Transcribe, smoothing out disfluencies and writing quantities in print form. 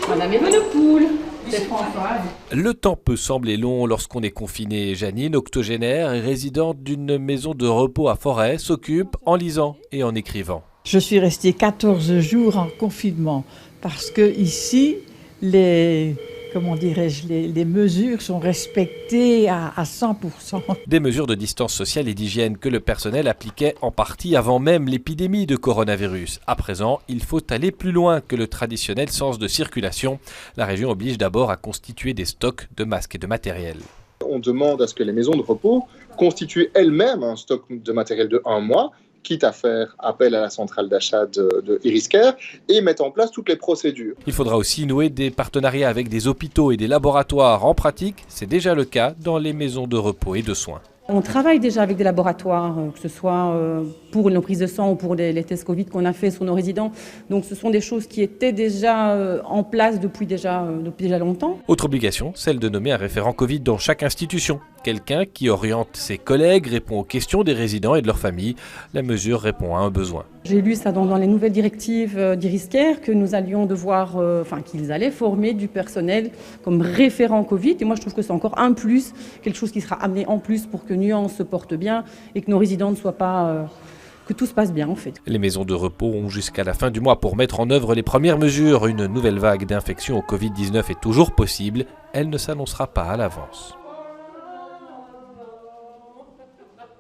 Madame Evenepoel, c'est Françoise. Le temps peut sembler long lorsqu'on est confiné. Janine, octogénaire et résidente d'une maison de repos à Forêt, s'occupe en lisant et en écrivant. Je suis restée 14 jours en confinement parce que ici, les mesures sont respectées à 100%. Des mesures de distance sociale et d'hygiène que le personnel appliquait en partie avant même l'épidémie de coronavirus. À présent, il faut aller plus loin que le traditionnel sens de circulation. La région oblige d'abord à constituer des stocks de masques et de matériel. On demande à ce que les maisons de repos constituent elles-mêmes un stock de matériel de 1 mois, quitte à faire appel à la centrale d'achat de Iriscare et mettre en place toutes les procédures. Il faudra aussi nouer des partenariats avec des hôpitaux et des laboratoires. En pratique, c'est déjà le cas dans les maisons de repos et de soins. On travaille déjà avec des laboratoires, que ce soit pour nos prises de sang ou pour les tests Covid qu'on a fait sur nos résidents. Donc ce sont des choses qui étaient déjà en place depuis déjà longtemps. Autre obligation, celle de nommer un référent Covid dans chaque institution. Quelqu'un qui oriente ses collègues, répond aux questions des résidents et de leur famille. La mesure répond à un besoin. J'ai lu ça dans les nouvelles directives d'Iriscare que nous allions devoir, qu'ils allaient former du personnel comme référent Covid. Et moi je trouve que c'est encore un plus, quelque chose qui sera amené en plus pour que Nuance se porte bien et que nos résidents ne soient pas... que tout se passe bien en fait. Les maisons de repos ont jusqu'à la fin du mois pour mettre en œuvre les premières mesures. Une nouvelle vague d'infection au Covid-19 est toujours possible. Elle ne s'annoncera pas à l'avance.